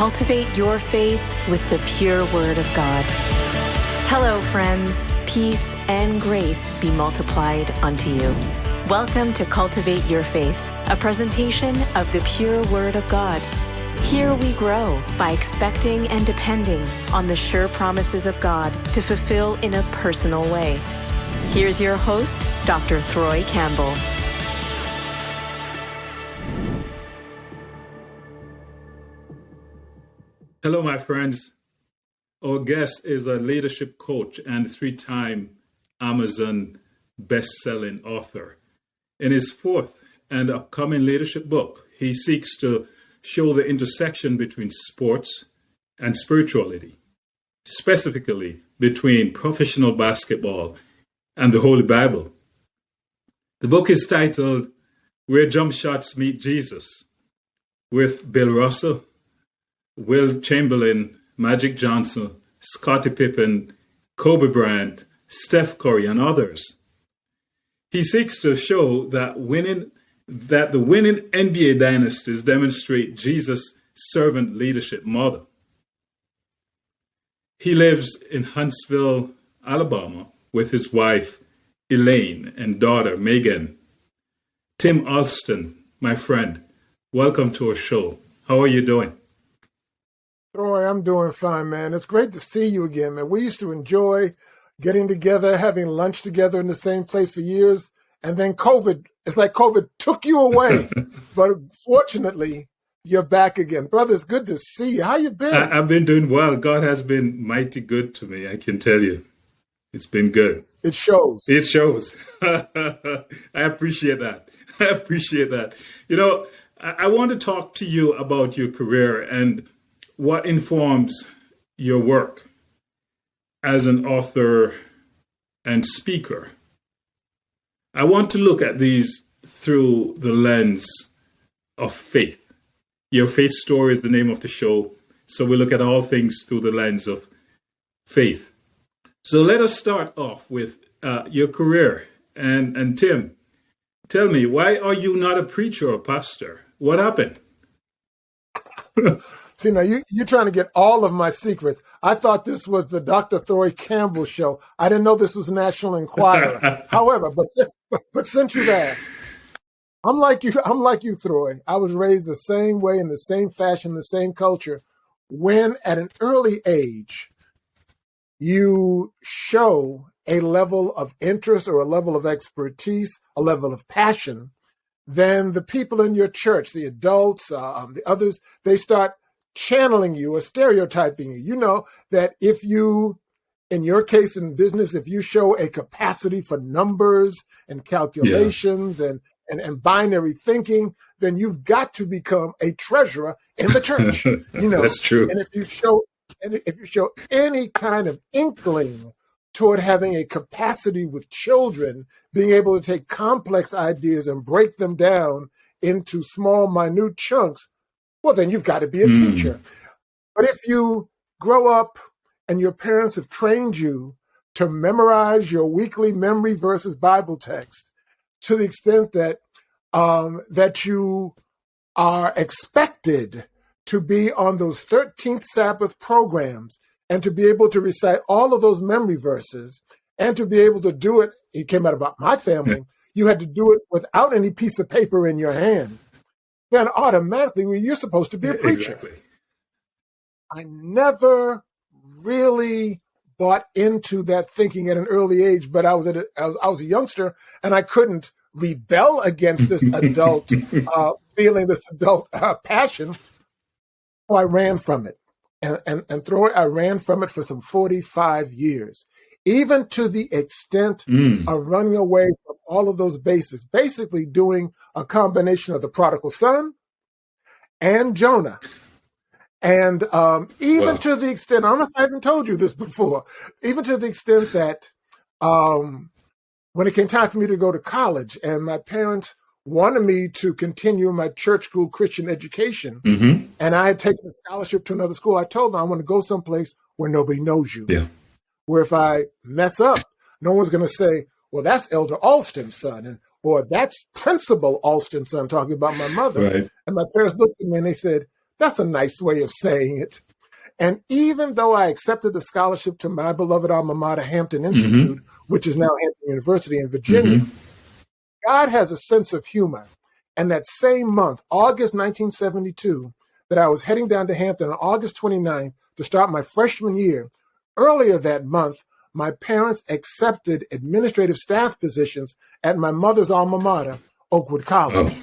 Cultivate your faith with the pure Word of God. Hello, friends. Peace and grace be multiplied unto you. Welcome to Cultivate Your Faith, a presentation of the pure Word of God. Here we grow by expecting and depending on the sure promises of God to fulfill in a personal way. Here's your host, Dr. Throy Campbell. Hello, my friends. Our guest is a leadership coach and three-time Amazon best-selling author. In his fourth and upcoming leadership book, he seeks to show the intersection between sports and spirituality, specifically between professional basketball and the Holy Bible. The book is titled Where Jump Shots Meet Jesus, with Bill Russell, Will Chamberlain, Magic Johnson, Scottie Pippen, Kobe Bryant, Steph Curry, and others. He seeks to show that the winning NBA dynasties demonstrate Jesus' servant leadership model. He lives in Huntsville, Alabama, with his wife, Elaine, and daughter, Megan. Tim Allston, my friend, welcome to our show. How are you doing? Throy, I'm doing fine, man. It's great to see you again, man. We used to enjoy getting together, having lunch together in the same place for years. And then it's like COVID took you away. But fortunately, you're back again. Brother, it's good to see you. How you been? I've been doing well. God has been mighty good to me, I can tell you. It's been good. It shows. It shows. I appreciate that. I appreciate that. You know, I want to talk to you about your career and what informs your work as an author and speaker. I want to look at these through the lens of faith. Your faith story is the name of the show, so we look at all things through the lens of faith. So let us start off with your career. And Tim, tell me, why are you not a preacher or pastor? What happened? See, now you're trying to get all of my secrets. I thought this was the Dr. Throy Campbell show. I didn't know this was National Enquirer. However, but since you've asked, I'm like you, Throy. I was raised the same way, in the same fashion, the same culture. When at an early age, you show a level of interest or a level of expertise, a level of passion, then the people in your church, the adults, the others, they start channeling you or stereotyping you. You know that if you, in your case in business, if you show a capacity for numbers and calculations and binary thinking, then you've got to become a treasurer in the church. You know, that's true. And if you show any kind of inkling toward having a capacity with children, being able to take complex ideas and break them down into small, minute chunks, well, then you've got to be a teacher. But if you grow up and your parents have trained you to memorize your weekly memory versus Bible text to the extent that that you are expected to be on those 13th Sabbath programs and to be able to recite all of those memory verses and to be able to do it, it came out about my family, you had to do it without any piece of paper in your hand. Then automatically, well, you're supposed to be a preacher. Exactly. I never really bought into that thinking at an early age, but I was a youngster and I couldn't rebel against this adult feeling, this adult passion. So I ran from it. And I ran from it for some 45 years, even to the extent of running away from all of those basics, basically doing a combination of the prodigal son and Jonah. And even to the extent, I don't know if I haven't told you this before, even to the extent that when it came time for me to go to college and my parents wanted me to continue my church school Christian education, and I had taken a scholarship to another school, I told them I want to go someplace where nobody knows you. Yeah. Where if I mess up, no one's going to say, well, that's Elder Allston's son, or that's Principal Allston's son, talking about my mother. Right. And my parents looked at me and they said, That's a nice way of saying it. And even though I accepted the scholarship to my beloved alma mater, Hampton Institute, which is now Hampton University in Virginia, God has a sense of humor. And that same month, August 1972, that I was heading down to Hampton on August 29th to start my freshman year, earlier that month, my parents accepted administrative staff positions at my mother's alma mater, Oakwood College. Oh,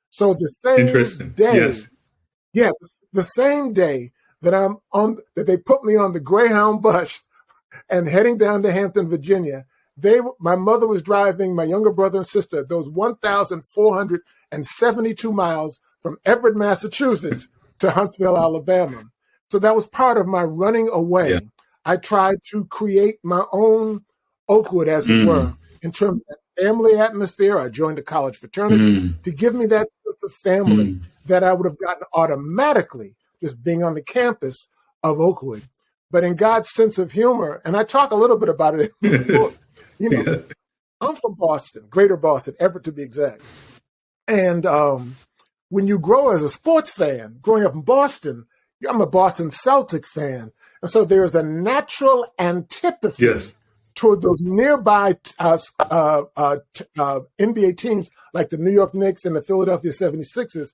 so the same interesting. day, Yes. the same day that they put me on the Greyhound bus and heading down to Hampton, Virginia, my mother was driving my younger brother and sister those 1,472 miles from Everett, Massachusetts to Huntsville, Alabama. So that was part of my running away. Yeah. I tried to create my own Oakwood, as it were, in terms of family atmosphere. I joined a college fraternity to give me that sense of family that I would have gotten automatically just being on the campus of Oakwood. But in God's sense of humor, and I talk a little bit about it in the book, I'm from Boston, Greater Boston, Everett to be exact. And when you grow as a sports fan, growing up in Boston, I'm a Boston Celtic fan. And so there's a natural antipathy toward those nearby NBA teams like the New York Knicks and the Philadelphia 76ers.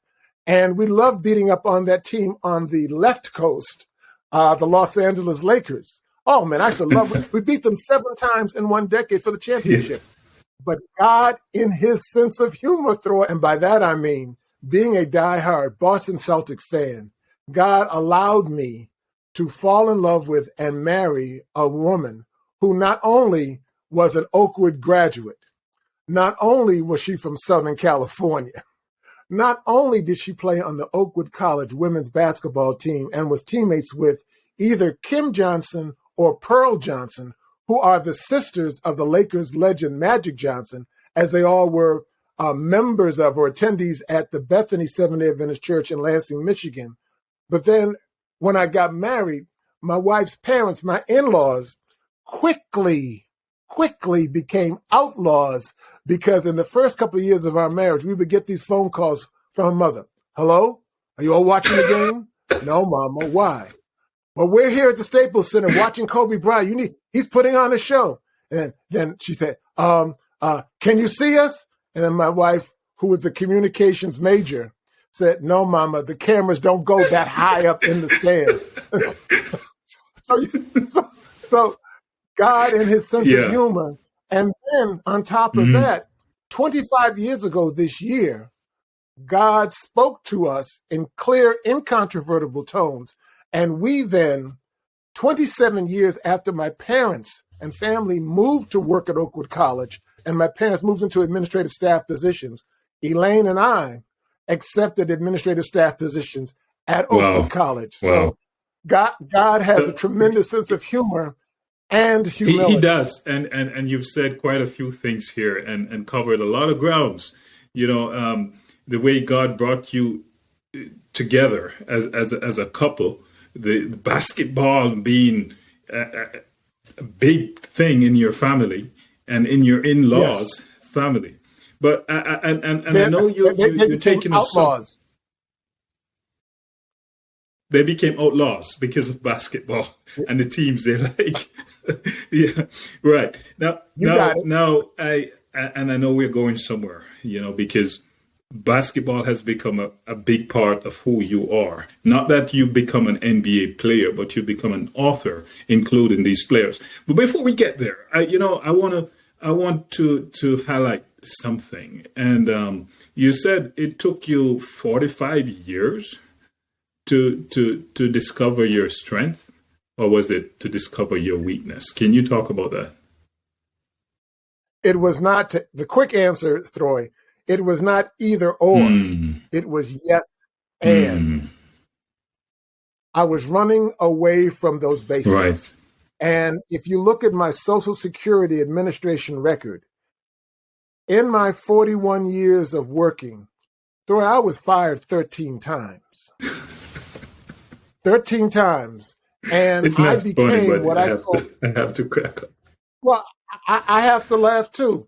And we love beating up on that team on the left coast, the Los Angeles Lakers. Oh, man, I used to love it. We beat them 7 times in one decade for the championship. But God, in his sense of humor, Throy, and by that I mean being a diehard Boston Celtic fan, God allowed me to fall in love with and marry a woman who not only was an Oakwood graduate, not only was she from Southern California, not only did she play on the Oakwood College women's basketball team and was teammates with either Kim Johnson or Pearl Johnson, who are the sisters of the Lakers legend Magic Johnson, as they all were members of or attendees at the Bethany Seventh-day Adventist Church in Lansing, Michigan. But then when I got married, my wife's parents, my in-laws, quickly became outlaws, because in the first couple of years of our marriage, we would get these phone calls from her mother. Hello? Are you all watching the game? No, Mama. Why? Well, we're here at the Staples Center watching Kobe Bryant. He's putting on a show. And then she said, can you see us? And then my wife, who was the communications major, said, no, Mama, the cameras don't go that high up in the stands. So God and his sense of humor. And then on top of that, 25 years ago this year, God spoke to us in clear, incontrovertible tones. And we then, 27 years after my parents and family moved to work at Oakwood College, and my parents moved into administrative staff positions, Elaine and I accepted administrative staff positions at Oakwood College. So God has a tremendous sense of humor and humility. He does. And you've said quite a few things here and covered a lot of grounds. The way God brought you together as a couple, the basketball being a big thing in your family and in your in-laws' family. But I know you're taking outlaws. They became outlaws because of basketball and the teams they like. Right. Now I know we're going somewhere, because basketball has become a big part of who you are. Not that you become an NBA player, but you become an author, including these players. But before we get there, I want to highlight something. And you said it took you 45 years to discover your strength, or was it to discover your weakness? Can you talk about that? It was not the quick answer, Throy. It was not either or. It was yes and. I was running away from those basics. Right. And if you look at my Social Security Administration record, in my 41 years of working, Throy, I was fired 13 times. 13 times. And it's not I became funny, but what I have to crack up. Well, I have to laugh too,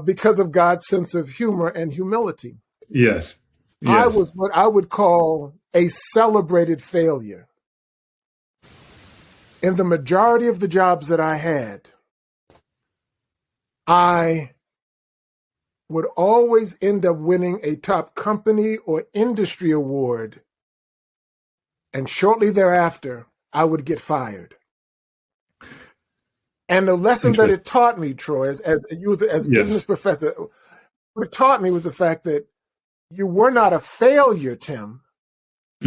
because of God's sense of humor and humility. Yes. I was what I would call a celebrated failure. In the majority of the jobs that I had, I would always end up winning a top company or industry award, and shortly thereafter, I would get fired. And the lesson that it taught me, Troy, as business professor, what it taught me was the fact that you were not a failure, Tim.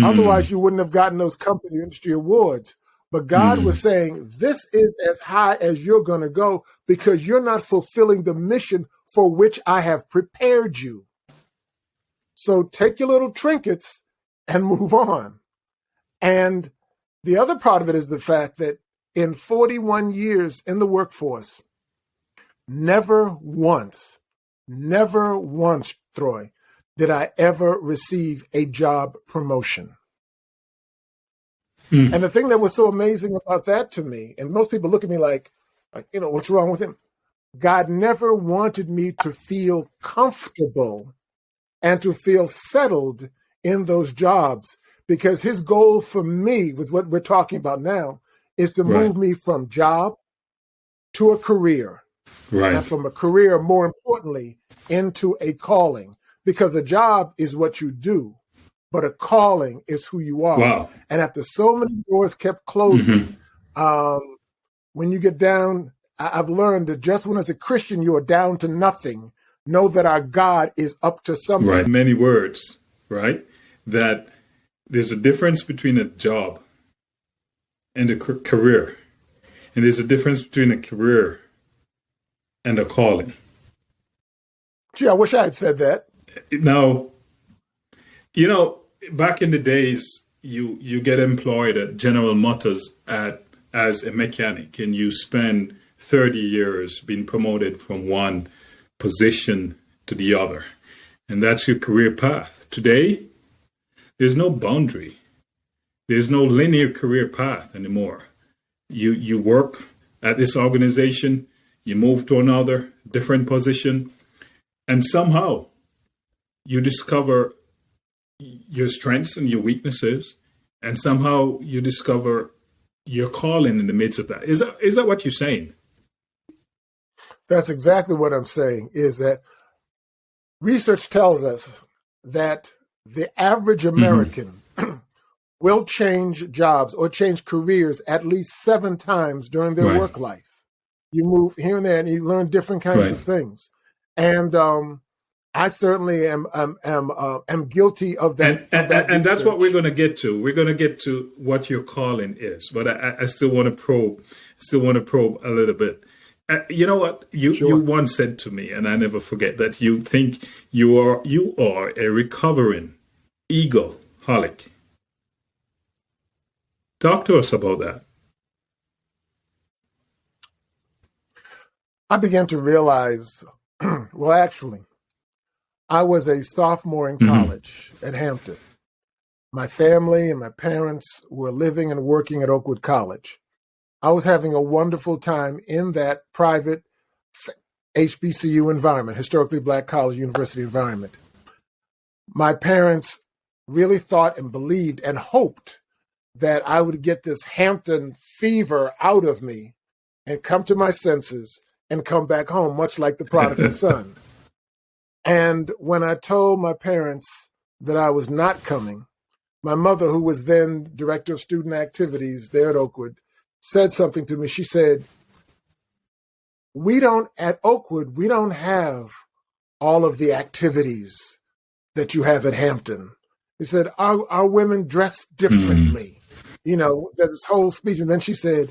Otherwise, you wouldn't have gotten those company industry awards. But God was saying, this is as high as you're going to go because you're not fulfilling the mission for which I have prepared you. So take your little trinkets and move on. And the other part of it is the fact that in 41 years in the workforce, never once, Throy, did I ever receive a job promotion. And the thing that was so amazing about that to me, and most people look at me like, what's wrong with him? God never wanted me to feel comfortable and to feel settled in those jobs, because his goal for me with what we're talking about now is to move me from job to a career. Right. And from a career, more importantly, into a calling, because a job is what you do, but a calling is who you are. Wow. And after so many doors kept closing, when you get down, I've learned that just when as a Christian you are down to nothing, know that our God is up to something. Right. Many words, right? That there's a difference between a job and a career. And there's a difference between a career and a calling. Gee, I wish I had said that. No. Back in the days, you get employed at General Motors as a mechanic, and you spend 30 years being promoted from one position to the other. And that's your career path. Today, there's no boundary. There's no linear career path anymore. You work at this organization, you move to another, different position, and somehow you discover your strengths and your weaknesses, and somehow you discover your calling in the midst of that. Is that what you're saying? That's exactly what I'm saying, is that research tells us that the average American will change jobs or change careers at least 7 times during their work life. You move here and there and you learn different kinds of things. And I certainly am guilty of that. And that's what we're going to get to. We're going to get to what your calling is, but I still want to probe. A little bit. You know what you once said to me, and I never forget, that you think you are a recovering egoholic. Talk to us about that. I began to realize, well, actually, I was a sophomore in college at Hampton. My family and my parents were living and working at Oakwood College. I was having a wonderful time in that private HBCU environment, historically Black college university environment. My parents really thought and believed and hoped that I would get this Hampton fever out of me and come to my senses and come back home, much like the prodigal son. And when I told my parents that I was not coming, my mother, who was then director of student activities there at Oakwood, said something to me. She said, at Oakwood, we don't have all of the activities that you have at Hampton. He said, our women dress differently. This whole speech. And then she said,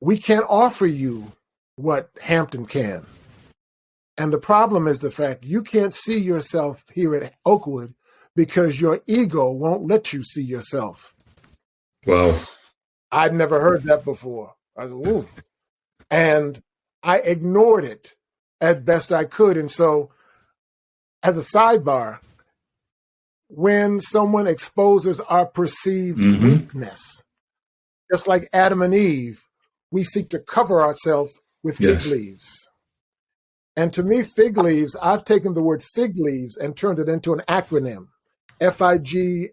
we can't offer you what Hampton can. And the problem is the fact you can't see yourself here at Oakwood because your ego won't let you see yourself. Wow. I'd never heard that before. I was, ooh. And I ignored it as best I could. And so, as a sidebar, when someone exposes our perceived weakness, just like Adam and Eve, we seek to cover ourselves with fig leaves. And to me, fig leaves, I've taken the word fig leaves and turned it into an acronym. Figleaves,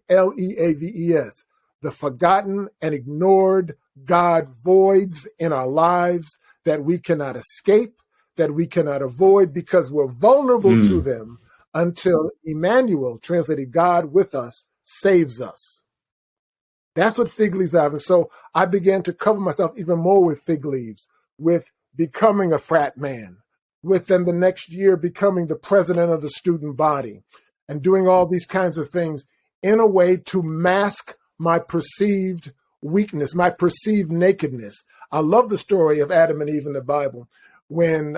the forgotten and ignored God voids in our lives that we cannot escape, that we cannot avoid because we're vulnerable to them until Emmanuel, translated God with us, saves us. That's what fig leaves are. And so I began to cover myself even more with fig leaves, with becoming a frat man, with then the next year becoming the president of the student body, and doing all these kinds of things in a way to mask my perceived weakness, my perceived nakedness. I love the story of Adam and Eve in the Bible when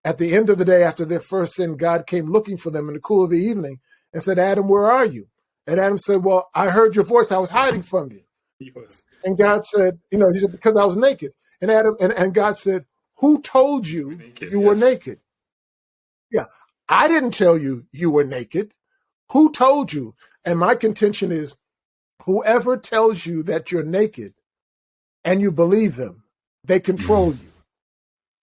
at the end of the day, after their first sin, God came looking for them in the cool of the evening and said, Adam, where are you? And Adam said, well, I heard your voice. I was hiding from you. Yes. And God said, he said, because I was naked. And Adam and God said, who told you you were naked? Yeah, I didn't tell you you were naked. Who told you? And my contention is, whoever tells you that you're naked and you believe them, they control you.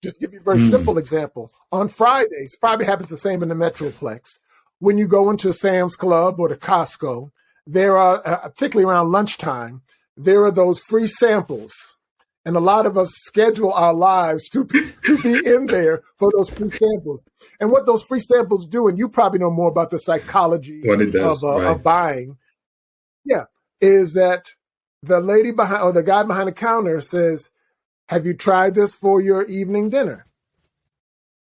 Just give you a very simple example. On Fridays, probably happens the same in the Metroplex. When you go into Sam's Club or the Costco, there are, particularly around lunchtime, there are those free samples. And a lot of us schedule our lives to be in there for those free samples. And what those free samples do, and you probably know more about the psychology of buying, is that the lady behind or the guy behind the counter says, have you tried this for your evening dinner?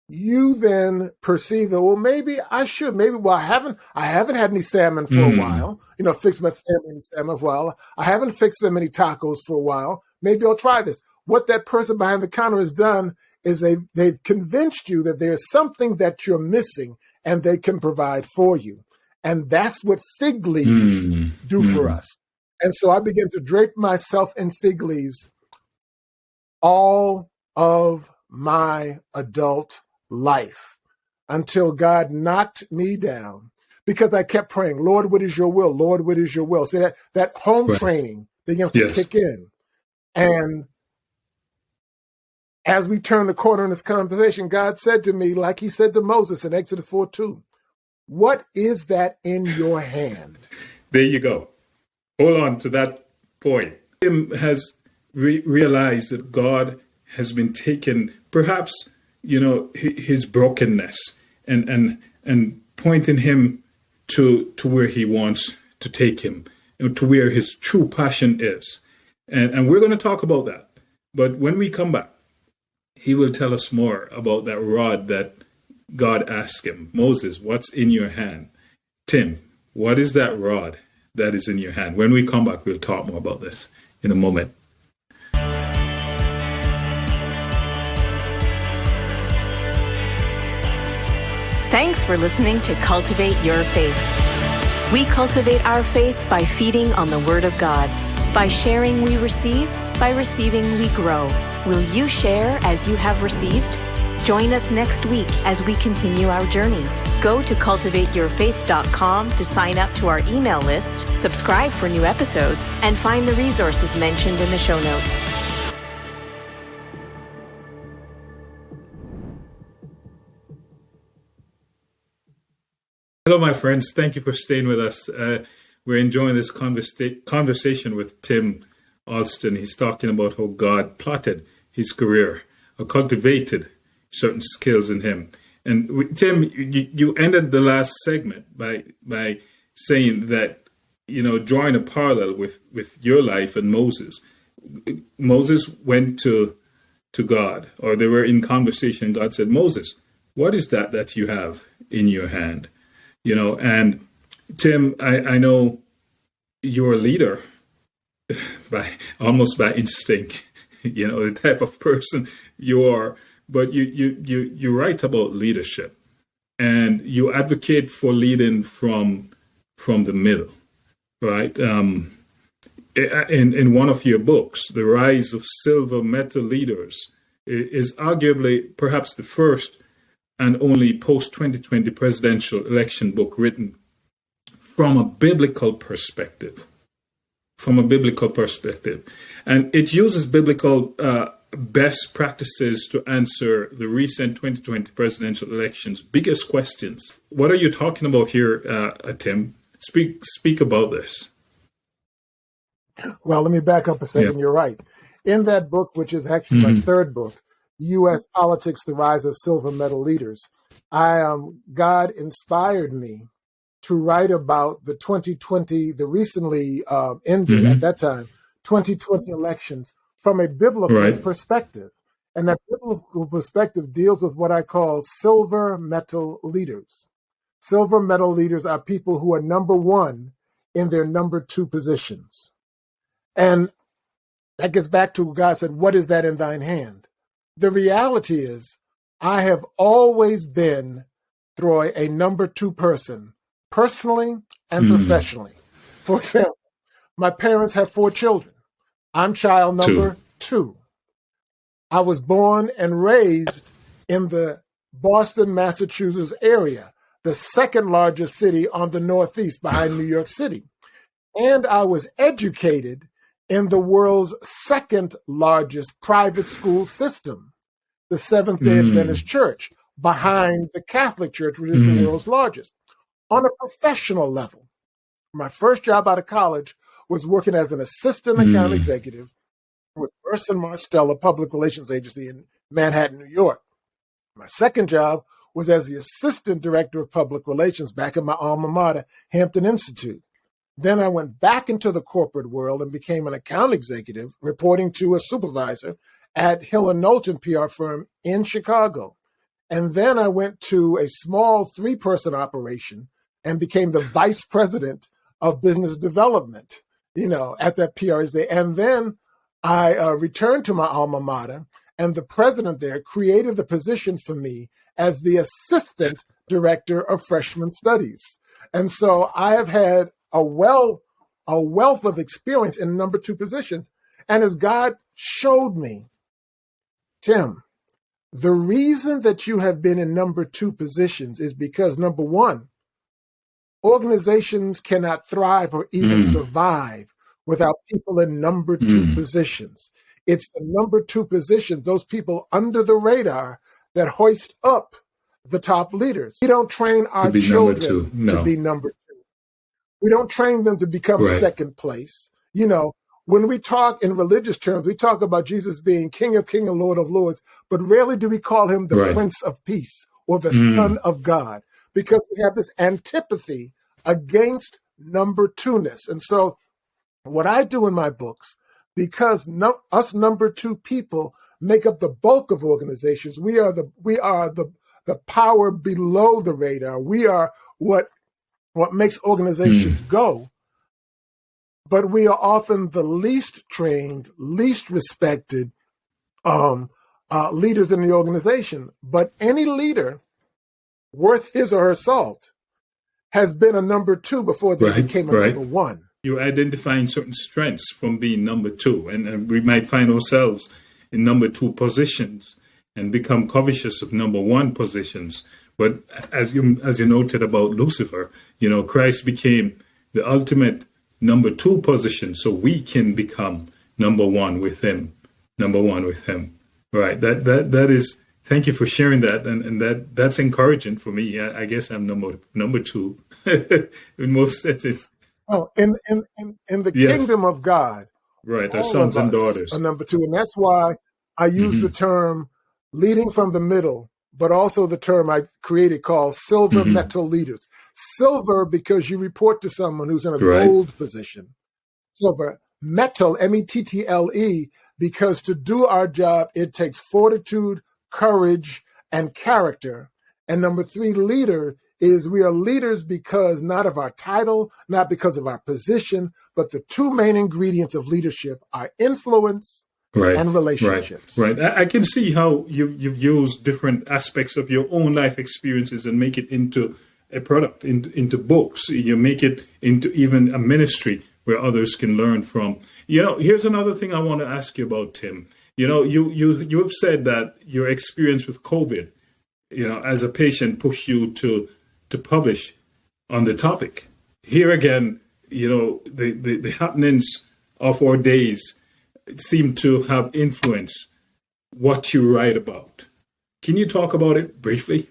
You then perceive that, well, maybe I should. Maybe, well, I haven't had any salmon for a while. Fixed my family salmon for a while. I haven't fixed them any tacos for a while. Maybe I'll try this. What that person behind the counter has done is they've convinced you that there's something that you're missing and they can provide for you. And that's what fig leaves do for us. And so I began to drape myself in fig leaves all of my adult life until God knocked me down because I kept praying, Lord, what is your will? Lord, what is your will? So that home training begins to kick in. And as we turn the corner in this conversation, God said to me, like he said to Moses in Exodus 4:2, what is that in your hand? There you go. Hold on to that point. Tim has realized that God has been taken, perhaps, his brokenness and pointing him to where he wants to take him, to where his true passion is. And we're going to talk about that. But when we come back, he will tell us more about that rod that God asked him. Moses, what's in your hand? Tim, what is that rod that is in your hand? When we come back, we'll talk more about this in a moment. Thanks for listening to Cultivate Your Faith. We cultivate our faith by feeding on the Word of God. By sharing, we receive. By receiving, we grow. Will you share as you have received? Join us next week as we continue our journey. Go to CultivateurFaith.com to sign up to our email list, subscribe for new episodes, and find the resources mentioned in the show notes. Hello, my friends. Thank you for staying with us. We're enjoying this conversation with Tim Allston. He's talking about how God plotted his career, or cultivated certain skills in him. And Tim, you ended the last segment by saying that, drawing a parallel with your life and Moses. Moses went to God, or they were in conversation. God said, Moses, what is that you have in your hand? And Tim, I know you're a leader almost by instinct, the type of person you are, but you write about leadership and you advocate for leading from the middle, right? In one of your books, The Rise of Silver Metal Leaders is arguably perhaps the first and only post-2020 presidential election book written from a biblical perspective. And it uses biblical best practices to answer the recent 2020 presidential election's biggest questions. What are you talking about here, Tim? Speak about this. Well, let me back up a second. Yeah. You're right. In that book, which is actually my third book, U.S. Politics, The Rise of Silver Medal Leaders, God inspired me to write about the 2020, the recently ended at that time, 2020 elections from a biblical perspective. And that biblical perspective deals with what I call silver medal leaders. Silver medal leaders are people who are number one in their number two positions. And that gets back to God said, what is that in thine hand? The reality is I have always been, Throy, a number two person, personally and professionally. For example, my parents have 4 children. I'm child number 2. I was born and raised in the Boston, Massachusetts area, the second largest city on the Northeast behind New York City. And I was educated in the world's second largest private school system, the Seventh-day Adventist Church, behind the Catholic Church, which is the world's largest. On a professional level, my first job out of college was working as an assistant account executive with Burson Marsteller Public Relations Agency in Manhattan, New York. My second job was as the assistant director of public relations back at my alma mater, Hampton Institute. Then I went back into the corporate world and became an account executive, reporting to a supervisor at Hill & Knowlton PR firm in Chicago. And then I went to a small 3-person operation and became the vice president of business development, at that PR. And then I returned to my alma mater, and the president there created the position for me as the assistant director of freshman studies. And so I have had a wealth of experience in number 2 positions. And as God showed me, Tim, the reason that you have been in number 2 positions is because, number 1, organizations cannot thrive or even survive without people in number 2 positions. It's the number 2 position, those people under the radar, that hoist up the top leaders. We don't train our children to be number 2. We don't train them to become second place. When we talk in religious terms, we talk about Jesus being King of Kings and Lord of Lords, but rarely do we call him the Prince of Peace or the Son of God, because we have this antipathy against number 2-ness. And so what I do in my books, because us number 2 people make up the bulk of organizations, we are the power below the radar. We are what makes organizations go. But we are often the least trained, least respected leaders in the organization. But any leader worth his or her salt has been a number 2 before they became a number 1. You're identifying certain strengths from being number 2, and we might find ourselves in number 2 positions and become covetous of number 1 positions. But as you noted about Lucifer, Christ became the ultimate number 2 position, so we can become number 1 with him. Right. That is. Thank you for sharing that, and that's encouraging for me. I guess I'm number 2 in most settings. Oh, in the kingdom of God, right? Our sons and daughters are number 2, and that's why I use the term leading from the middle, but also the term I created called silver medal leaders. Silver because you report to someone who's in a gold position. Silver medal, METTLE, because to do our job it takes fortitude, courage, and character. And number 3, leader, is we are leaders because not of our title, not because of our position, but the 2 main ingredients of leadership are influence and relationships. Right. I can see how you've used different aspects of your own life experiences and make it into a product, into books. You make it into even a ministry where others can learn from. Here's another thing I want to ask you about, Tim. You have said that your experience with COVID, as a patient, pushed you to publish on the topic. Here again, the happenings of our days seem to have influenced what you write about. Can you talk about it briefly?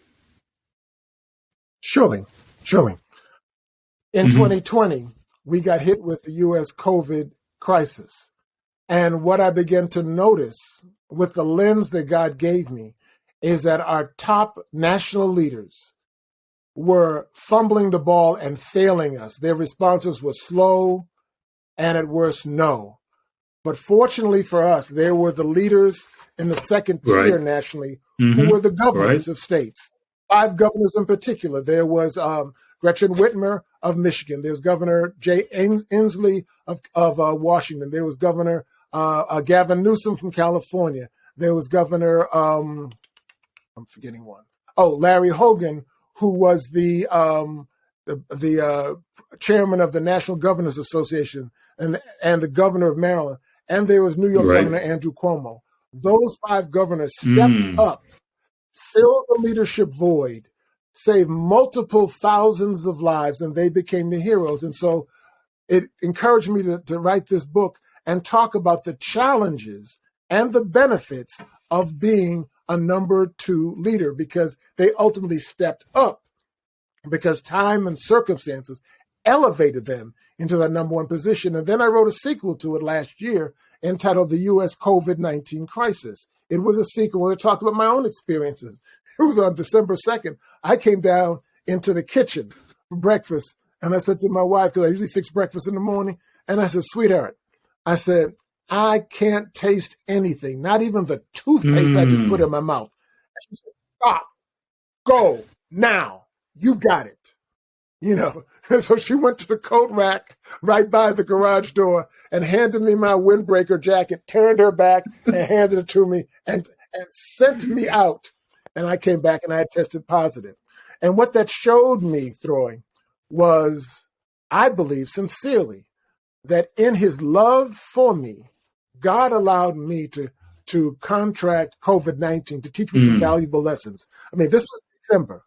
Surely. In 2020, we got hit with the U.S. COVID crisis. And what I began to notice with the lens that God gave me is that our top national leaders were fumbling the ball and failing us. Their responses were slow and at worst, no. But fortunately for us, there were the leaders in the second tier nationally who were the governors of states. 5 governors in particular. There was Gretchen Whitmer of Michigan. There was Governor Jay Inslee of Washington. There was Governor Gavin Newsom from California. There was Governor, I'm forgetting one. Oh, Larry Hogan, who was the chairman of the National Governors Association and the governor of Maryland. And there was New York Governor Andrew Cuomo. Those 5 governors stepped up, filled the leadership void, saved multiple thousands of lives, and they became the heroes. And so it encouraged me to write this book and talk about the challenges and the benefits of being a number 2 leader, because they ultimately stepped up because time and circumstances elevated them into that number 1 position. And then I wrote a sequel to it last year entitled The U.S. COVID-19 Crisis. It was a sequel where I talked about my own experiences. It was on December 2nd. I came down into the kitchen for breakfast, and I said to my wife, because I usually fix breakfast in the morning, and I said, sweetheart, I said, I can't taste anything, not even the toothpaste I just put in my mouth. And she said, stop, go, now, you got it. You know, and so she went to the coat rack right by the garage door and handed me my windbreaker jacket, turned her back and handed it to me and sent me out. And I came back and I had tested positive. And what that showed me, Throy, was, I believe sincerely, that in his love for me, God allowed me to contract COVID-19 to teach me some valuable lessons. I mean, this was December.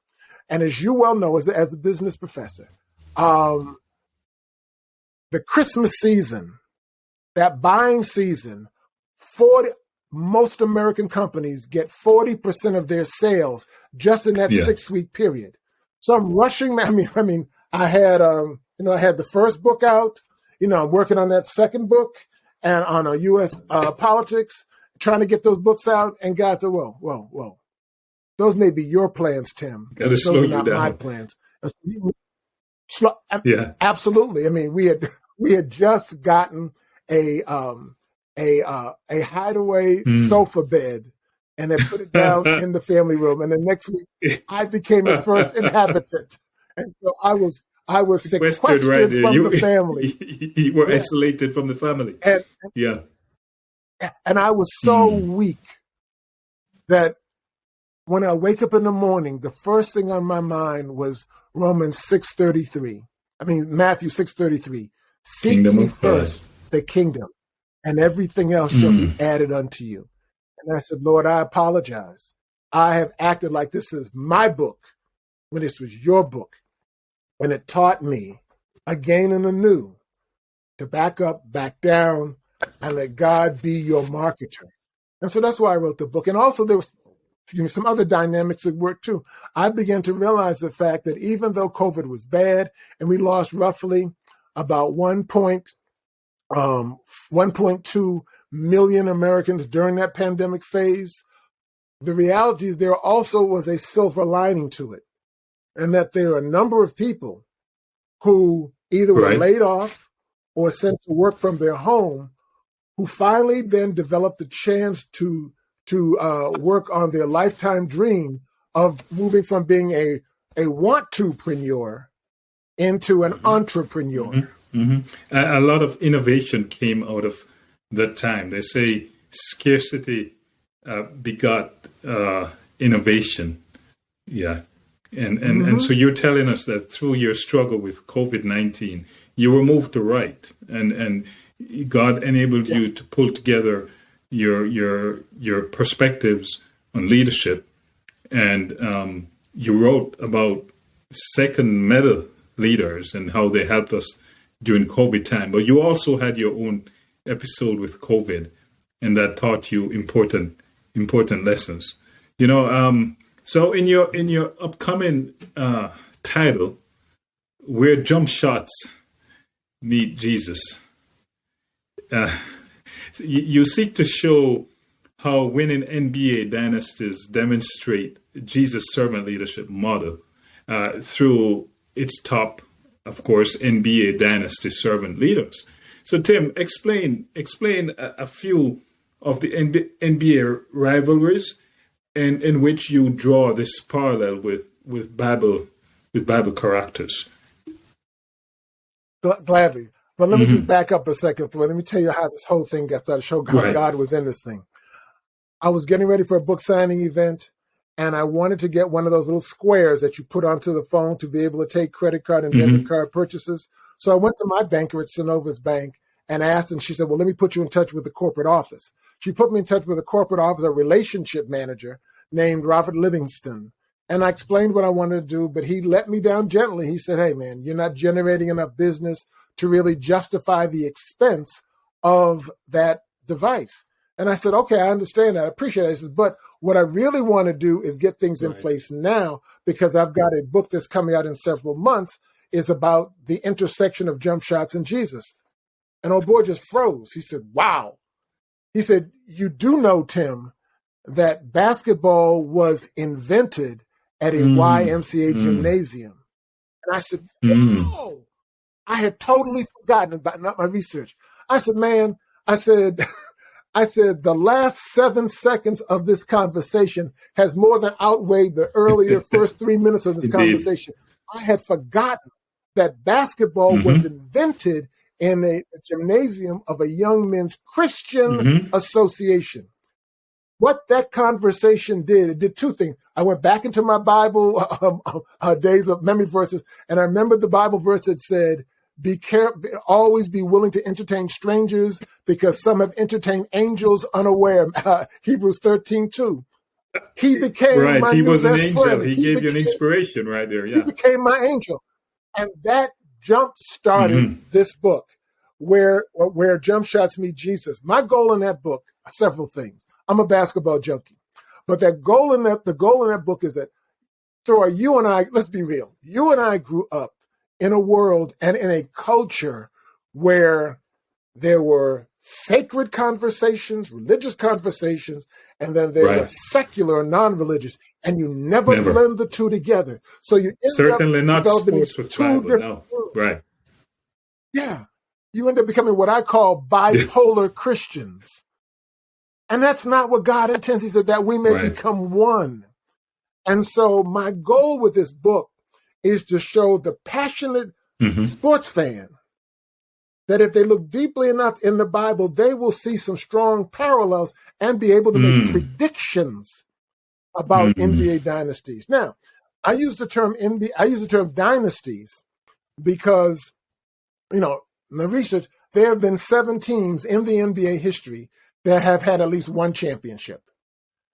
And as you well know, as a business professor, the Christmas season, that buying season, most American companies get 40% of their sales just in that 6-week period. So I'm rushing. I mean, I had the first book out. You know, I'm working on that second book and on U.S. politics, trying to get those books out. And God said, whoa. Those may be your plans, Tim. Those are not my plans. Yeah, absolutely. I mean, we had just gotten a hideaway sofa bed, and they put it down in the family room. And the next week, I became the first inhabitant, and so I was sequestered from the family. You were isolated from the family. And I was so weak that when I wake up in the morning, the first thing on my mind was Romans 6:33. I mean, Matthew 6:33. Seek ye first the kingdom, and everything else shall be added unto you. And I said, Lord, I apologize. I have acted like this is my book when this was your book. And it taught me again and anew to back up, back down, and let God be your marketer. And so that's why I wrote the book. And also there was some other dynamics at work too. I began to realize the fact that even though COVID was bad and we lost roughly about 1.2 million Americans during that pandemic phase, the reality is there also was a silver lining to it, and that there are a number of people who either were laid off or sent to work from their home, who finally then developed the chance to work on their lifetime dream of moving from being a want-to-preneur into an entrepreneur. A lot of innovation came out of that time. They say scarcity begot innovation. Yeah. And so you're telling us that through your struggle with COVID-19, you were moved to write, and God enabled you to pull together your perspectives on leadership, and you wrote about second medal leaders and how they helped us during COVID time. But you also had your own episode with COVID, and that taught you important lessons. You know, so in your upcoming title, where jump shots meet Jesus. You seek to show how winning NBA dynasties demonstrate Jesus' servant leadership model through its top, of course, NBA dynasty servant leaders. So, Tim, explain a few of the NBA rivalries in which you draw this parallel with Bible characters. Gladly. But let me just back up a second, Throy. Let me tell you how this whole thing got started, show how God was in this thing. I was getting ready for a book signing event, and I wanted to get one of those little squares that you put onto the phone to be able to take credit card and debit card purchases. So I went to my banker at Synovus Bank and asked, and she said, well, let me put you in touch with the corporate office. She put me in touch with a corporate office, a relationship manager named Robert Livingston. And I explained what I wanted to do, but he let me down gently. He said, hey, man, you're not generating enough business to really justify the expense of that device. And I said, okay, I understand that. I appreciate it. I said, but what I really want to do is get things in place now, because I've got a book that's coming out in several months. It's about the intersection of jump shots and Jesus. And old boy just froze. He said, wow. He said, you do know, Tim, that basketball was invented at a YMCA gymnasium. And I said, no, I had totally forgotten about not my research. I said, man, I said, the last 7 seconds of this conversation has more than outweighed the earlier first 3 minutes of this conversation. I had forgotten that basketball was invented in a gymnasium of a young men's Christian association. What that conversation did, it did two things. I went back into my Bible days of memory verses, and I remembered the Bible verse that said, be careful, always be willing to entertain strangers, because some have entertained angels unaware. Hebrews 13:2. He became my he new was an best angel. friend. He gave you an inspiration right there. Yeah. He became my angel. And that jump started this book, where jump shots meet Jesus. My goal in that book are several things. I'm a basketball junkie, but the goal in that book is that, Throy, you and I, let's be real, you and I grew up in a world and in a culture where there were sacred conversations, religious conversations, and then there were secular and non-religious, and you never blend the two together. So you certainly not sports with Bible, no. Right. Yeah. You end up becoming what I call bipolar Christians. And that's not what God intends. He said that we may become one. And so my goal with this book is to show the passionate sports fan that if they look deeply enough in the Bible, they will see some strong parallels and be able to make predictions about NBA dynasties. Now, I use the term dynasties because, in my research, there have been 7 teams in the NBA history that have had at least one championship.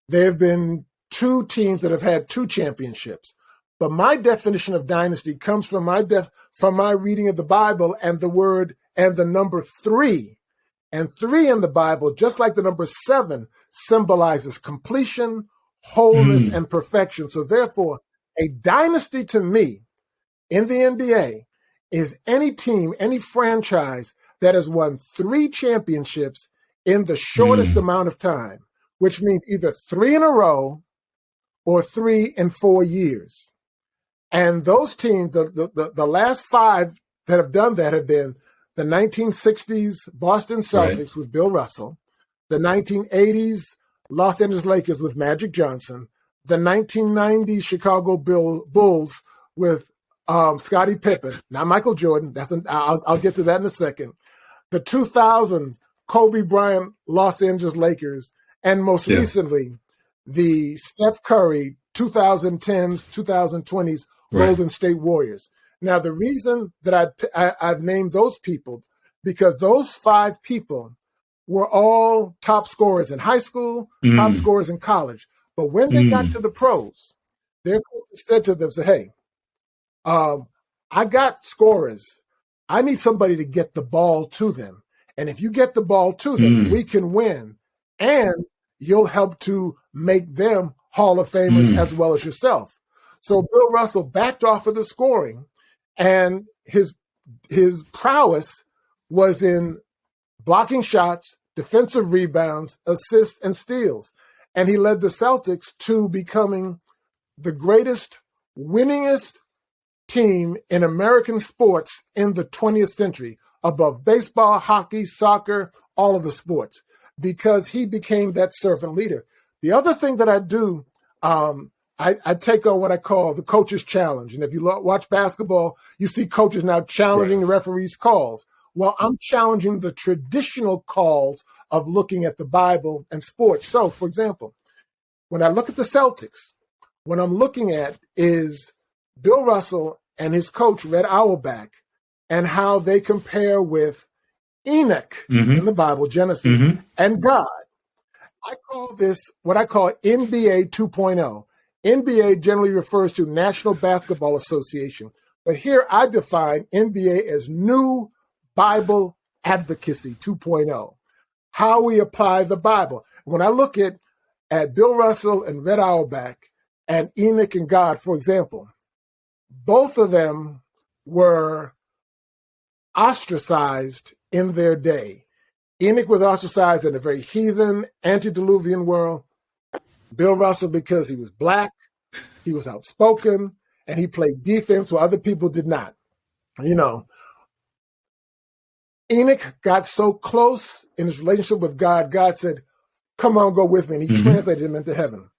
There have been 2 teams that have had 2 championships. But my definition of dynasty comes from my reading of the Bible and the word and the number 3. And 3 in the Bible, just like the number 7, symbolizes completion, wholeness, and perfection. So therefore, a dynasty to me in the NBA is any team, any franchise that has won 3 championships in the shortest amount of time, which means either 3 in a row or 3 in 4 years. And those teams, the last 5 that have done that have been the 1960s Boston Celtics with Bill Russell, the 1980s Los Angeles Lakers with Magic Johnson, the 1990s Chicago Bulls with Scottie Pippen, not Michael Jordan. I'll get to that in a second. The 2000s Kobe Bryant Los Angeles Lakers, and most recently the Steph Curry 2010s, 2020s Golden State Warriors. Now, the reason that I've named those people, because those 5 people were all top scorers in high school, top scorers in college. But when they got to the pros, their coach said to them, hey, I got scorers. I need somebody to get the ball to them. And if you get the ball to them, we can win. And you'll help to make them Hall of Famers as well as yourself. So Bill Russell backed off of the scoring And his prowess was in blocking shots, defensive rebounds, assists, and steals. And he led the Celtics to becoming the greatest, winningest team in American sports in the 20th century, above baseball, hockey, soccer, all of the sports, because he became that servant leader. The other thing that I do, I take on what I call the coach's challenge. And if you watch basketball, you see coaches now challenging the referees' calls. Well, I'm challenging the traditional calls of looking at the Bible and sports. So, for example, when I look at the Celtics, what I'm looking at is Bill Russell and his coach, Red Auerbach, and how they compare with Enoch in the Bible, Genesis, and God. I call this what I call NBA 2.0. NBA generally refers to National Basketball Association, but here I define NBA as New Bible Advocacy 2.0, how we apply the Bible. When I look at Bill Russell and Red Auerbach and Enoch and God, for example, both of them were ostracized in their day. Enoch was ostracized in a very heathen, antediluvian world. Bill Russell, because he was black, he was outspoken, and he played defense where other people did not. You know, Enoch got so close in his relationship with God, God said, come on, go with me. And he translated him into heaven.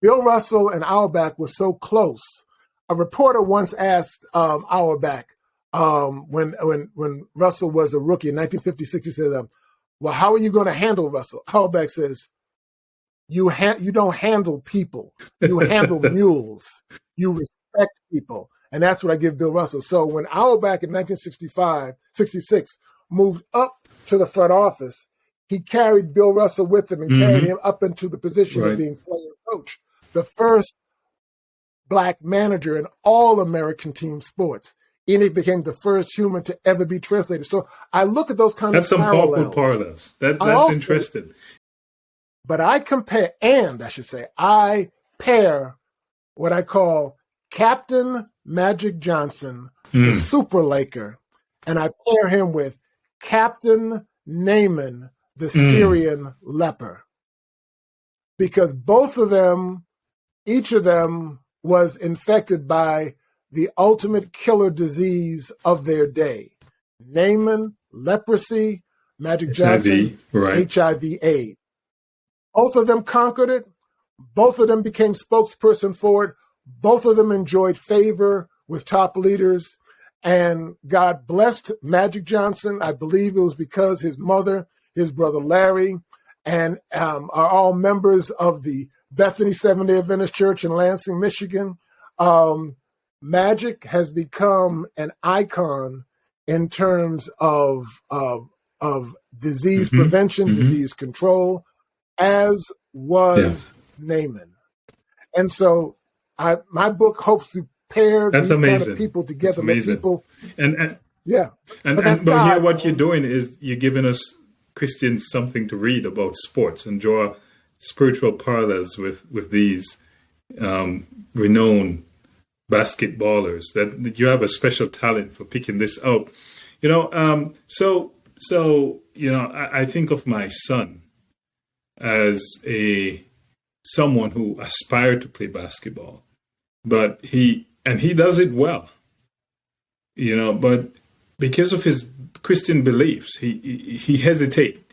Bill Russell and Auerbach were so close. A reporter once asked Auerbach, when Russell was a rookie in 1956, he said, well, how are you going to handle Russell? Auerbach says, you don't handle people. You handle mules. You respect people. And that's what I give Bill Russell. So when Auerbach in 1966 moved up to the front office, he carried Bill Russell with him and carried him up into the position of being player coach, the first black manager in all American team sports. Enoch became the first human to ever be translated. So I look at those kinds of parallels. That's some powerful parallels. That's interesting. But I pair what I call Captain Magic Johnson, the Super Laker, and I pair him with Captain Naaman, the Syrian leper. Because both of them, each of them was infected by the ultimate killer disease of their day. Naaman, leprosy, Magic Johnson, HIV/AIDS. Both of them conquered it. Both of them became spokesperson for it. Both of them enjoyed favor with top leaders. And God blessed Magic Johnson. I believe it was because his mother, his brother Larry, and are all members of the Bethany Seventh-day Adventist Church in Lansing, Michigan. Magic has become an icon in terms of disease prevention, disease control, as was Naaman. And so my book hopes to pair these kind of people together. But here what you're doing is you're giving us Christians something to read about sports and draw spiritual parallels with these renowned basketballers, that you have a special talent for picking this out. I think of my son as someone who aspired to play basketball, but he does it well, but because of his Christian beliefs, he hesitate.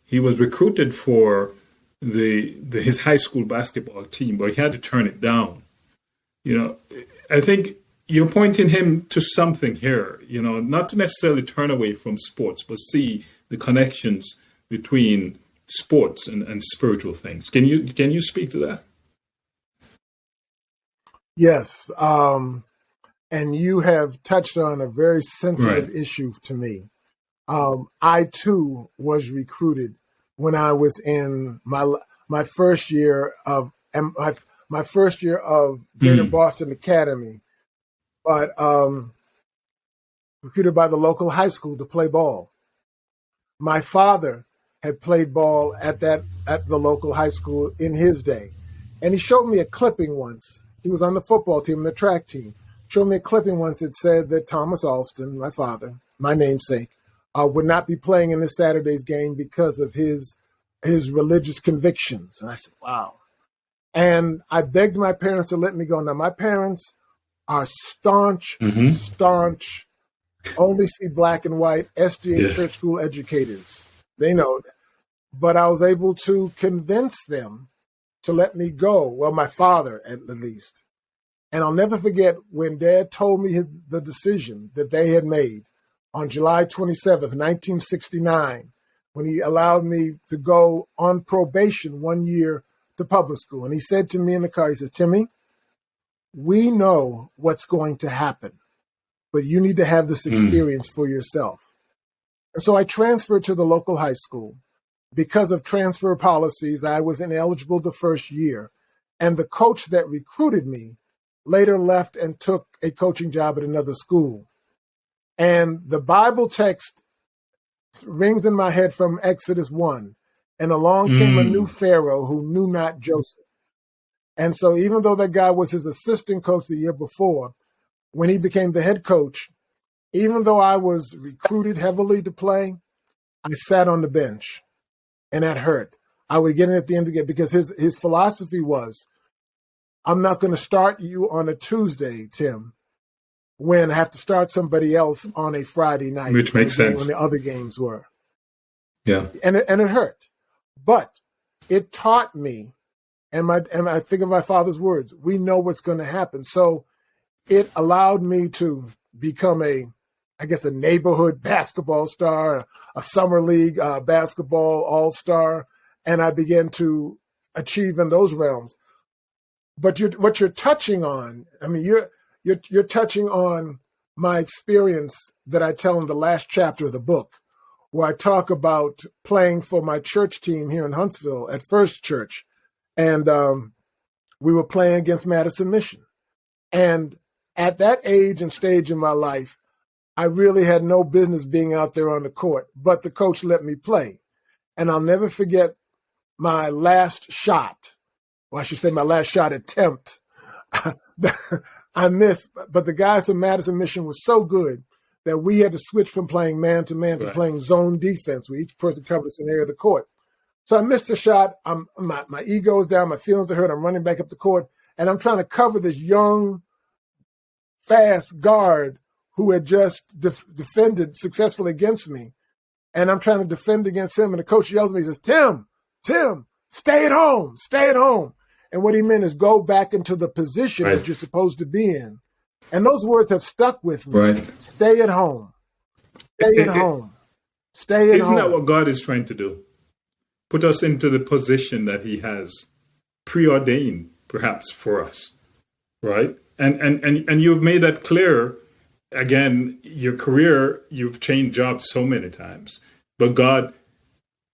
He was recruited for his high school basketball team, but he had to turn it down. I think you're pointing him to something here, not to necessarily turn away from sports, but see the connections between sports and spiritual things. Can you speak to that? Yes. And you have touched on a very sensitive issue to me. I too was recruited when I was in my first year of Greater Boston Academy, but recruited by the local high school to play ball. My father had played ball at the local high school in his day, and he showed me a clipping once. He was on the football team and the track team. showed me a clipping once that said that Thomas Allston, my father, my namesake, would not be playing in this Saturday's game because of his religious convictions. And I said, wow. And I begged my parents to let me go. Now, my parents are staunch, only see black and white SDA church school educators. They know that. But I was able to convince them to let me go. Well, my father, at least. And I'll never forget when Dad told me the decision that they had made on July 27th, 1969, when he allowed me to go on probation 1 year to public school. And he said to me in the car, he said, Timmy, we know what's going to happen, but you need to have this experience for yourself. And so I transferred to the local high school. Because of transfer policies, I was ineligible the first year. And the coach that recruited me later left and took a coaching job at another school. And the Bible text rings in my head from Exodus 1. And along came a new Pharaoh who knew not Joseph. And so even though that guy was his assistant coach the year before, when he became the head coach, even though I was recruited heavily to play, I sat on the bench. And that hurt. I would get in at the end of the game because his philosophy was, I'm not going to start you on a Tuesday, Tim, when I have to start somebody else on a Friday night. Which makes sense. When the other games were. Yeah. And it hurt. But it taught me, and I think of my father's words, we know what's going to happen. So it allowed me to become a neighborhood basketball star, a summer league basketball all-star, and I began to achieve in those realms. But what you're touching on, I mean, you're touching on my experience that I tell in the last chapter of the book, where I talk about playing for my church team here in Huntsville at First Church, and we were playing against Madison Mission. And at that age and stage in my life, I really had no business being out there on the court, but the coach let me play. And I'll never forget my last shot, or I should say my last shot attempt. I missed, but the guys from Madison Mission were so good that we had to switch from playing man-to-man to playing zone defense, where each person covers an area of the court. So I missed the shot. My ego is down, my feelings are hurt. I'm running back up the court, and I'm trying to cover this young, fast guard who had just defended successfully against me. And I'm trying to defend against him. And the coach yells at me, he says, Tim, stay at home. And what he meant is go back into the position that you're supposed to be in. And those words have stuck with me. Right. Stay at home. Stay at home. Stay at home. Isn't that what God is trying to do? Put us into the position that he has preordained, perhaps, for us. Right? And you've made that clear. Again, your career, you've changed jobs so many times, but God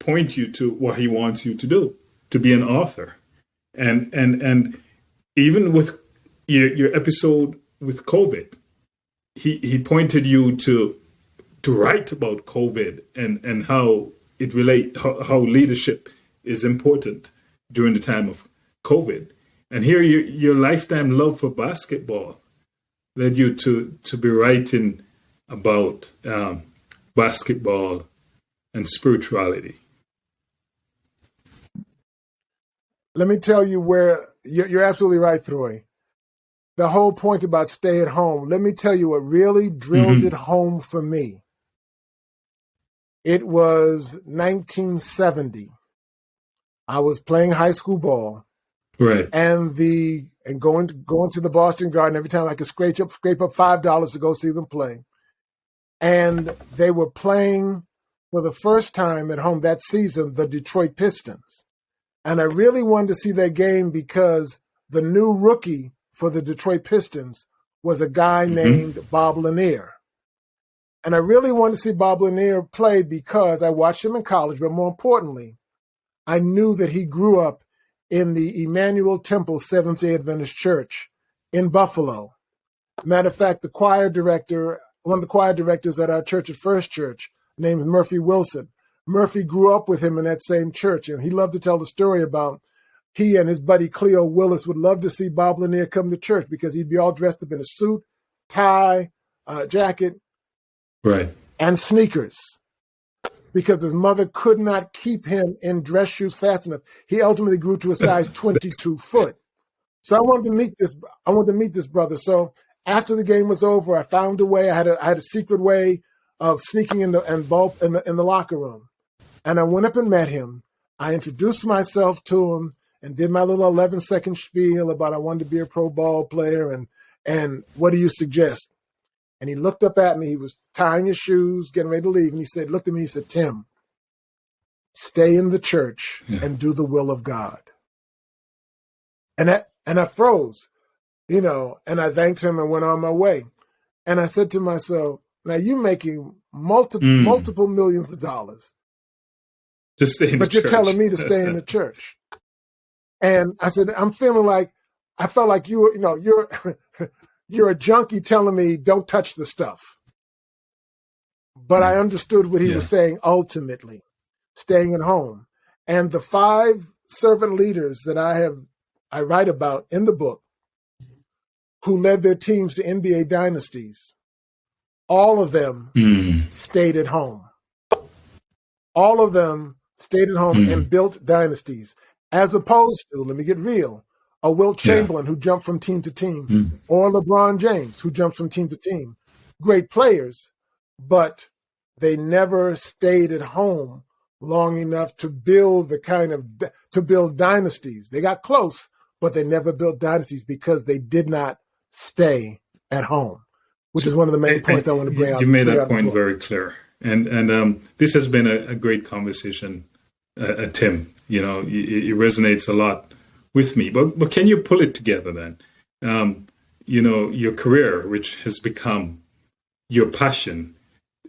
points you to what he wants you to do, to be an author. And even with your episode with COVID, he pointed you to write about COVID and how it how leadership is important during the time of COVID. And here your lifetime love for basketball led you to be writing about basketball and spirituality. Let me tell you where you're absolutely right, Throy. The whole point about stay at home. Let me tell you what really drilled it home for me. It was 1970. I was playing high school ball. Right. And going to the Boston Garden every time I could scrape up $5 to go see them play. And they were playing for the first time at home that season, the Detroit Pistons. And I really wanted to see that game because the new rookie for the Detroit Pistons was a guy named Bob Lanier. And I really wanted to see Bob Lanier play because I watched him in college, but more importantly, I knew that he grew up in the Emmanuel Temple Seventh-day Adventist Church in Buffalo. Matter of fact, one of the choir directors at our church at First Church, named Murphy Wilson. Murphy grew up with him in that same church, and he loved to tell the story about he and his buddy Cleo Willis would love to see Bob Lanier come to church because he'd be all dressed up in a suit, tie, jacket, Right. and sneakers, because his mother could not keep him in dress shoes fast enough. He ultimately grew to a size 22 foot. So I wanted to meet this brother. So after the game was over, I found a way. I had a secret way of sneaking in the locker room, and I went up and met him. I introduced myself to him and did my little 11-second spiel about I wanted to be a pro ball player and what do you suggest? And he looked up at me. He was tying his shoes, getting ready to leave, and he looked at me. He said, "Tim, stay in the church and do the will of God." And I froze, and I thanked him and went on my way. And I said to myself, now you're making multiple millions of dollars. To stay in the church. But you're telling me to stay in the church. And I said, I felt like you're a junkie telling me don't touch the stuff. But I understood what he was saying ultimately, staying at home. And the 5 servant leaders that I write about in the book who led their teams to NBA dynasties, all of them stayed at home. All of them stayed at home and built dynasties, as opposed to, let me get real, a Wilt Chamberlain who jumped from team to team, or LeBron James who jumps from team to team. Great players, but they never stayed at home long enough to build build dynasties. They got close, but they never built dynasties because they did not stay at home, which is one of the main points I want to bring out. You made that point very clear. And this has been a great conversation, Tim. It resonates a lot with me. But can you pull it together then? Your career, which has become your passion.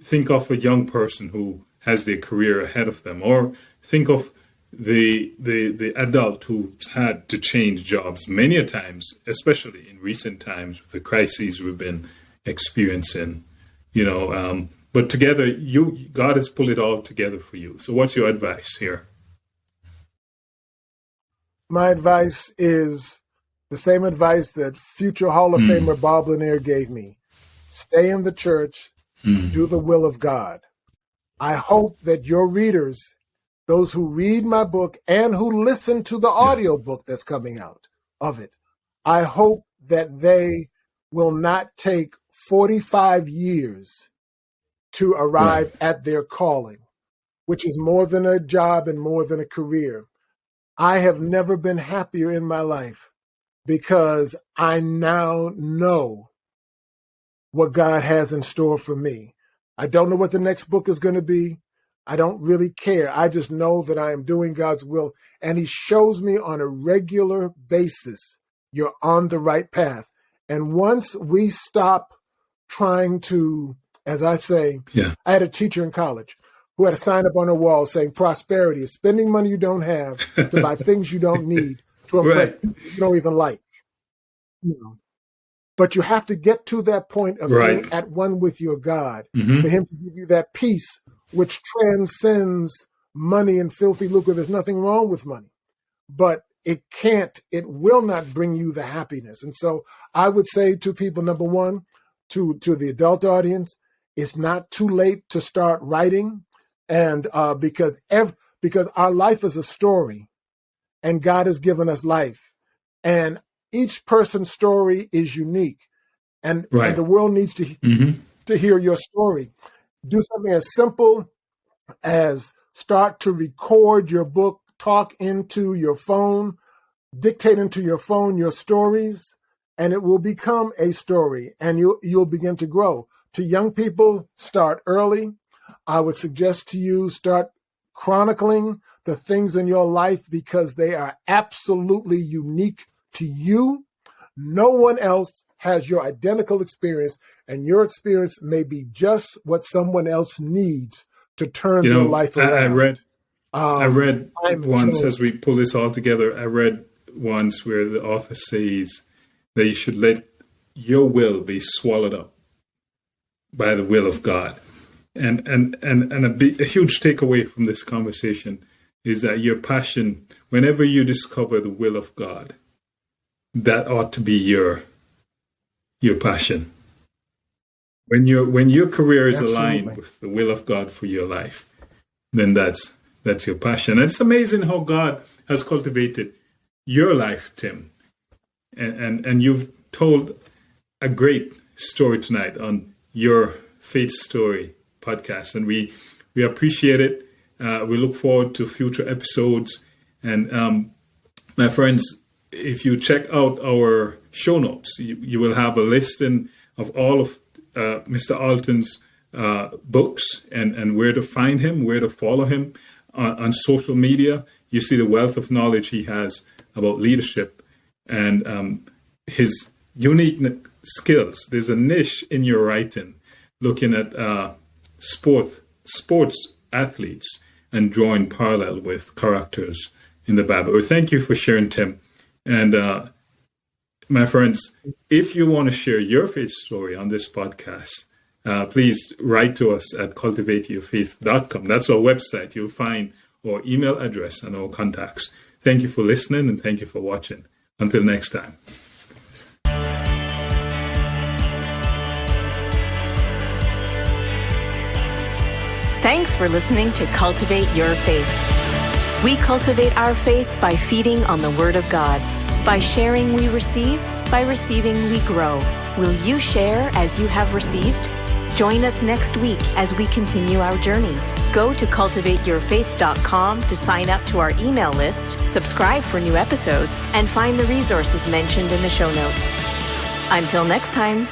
Think of a young person who has their career ahead of them, or think of the adult who's had to change jobs many a times, especially in recent times with the crises we've been experiencing. But together, God has pulled it all together for you. So what's your advice here? My advice is the same advice that future Hall of Famer Bob Lanier gave me. Stay in the church, do the will of God. I hope that your readers, those who read my book and who listen to the audio book that's coming out of it, I hope that they will not take 45 years to arrive at their calling, which is more than a job and more than a career. I have never been happier in my life because I now know what God has in store for me. I don't know what the next book is going to be. I don't really care. I just know that I am doing God's will. And he shows me on a regular basis, you're on the right path. And once we stop trying to, as I say, I had a teacher in college who had a sign up on her wall saying prosperity is spending money you don't have to buy things you don't need to impress people you don't even like. But you have to get to that point of being at one with your God for him to give you that peace which transcends money and filthy lucre. There's nothing wrong with money, but it will not bring you the happiness. And so I would say to people, number one, to the adult audience, it's not too late to start writing. And because our life is a story and God has given us life, and each person's story is unique, and the world needs to hear your story. Do something as simple as start to record your book, talk into your phone, dictate into your phone your stories, and it will become a story, and you'll begin to grow. To young people, start early. I would suggest to you start chronicling the things in your life because they are absolutely unique to you. No one else has your identical experience, and your experience may be just what someone else needs to turn their life around. I read once, as we pull this all together, I read once where the author says that you should let your will be swallowed up by the will of God. And a huge takeaway from this conversation is that your passion, whenever you discover the will of God, that ought to be your passion. When your career is Absolutely. aligned with the will of God for your life, then that's your passion. And it's amazing how God has cultivated your life, Tim. And you've told a great story tonight on your Faith Story podcast, and we appreciate it. We look forward to future episodes. And my friends, if you check out our show notes, you will have a listing of all of Mr. Allston's books and where to find him, where to follow him on social media. You see the wealth of knowledge he has about leadership and his unique skills. There's a niche in your writing looking at sports athletes and drawing parallel with characters in the Bible. Well, thank you for sharing, Tim. And my friends, if you want to share your faith story on this podcast, please write to us at CultivateurFaith.com. That's our website. You'll find our email address and our contacts. Thank you for listening and thank you for watching. Until next time. Thanks for listening to Cultivate Your Faith. We cultivate our faith by feeding on the Word of God. By sharing, we receive. By receiving, we grow. Will you share as you have received? Join us next week as we continue our journey. Go to CultivateurFaith.com to sign up to our email list, subscribe for new episodes, and find the resources mentioned in the show notes. Until next time.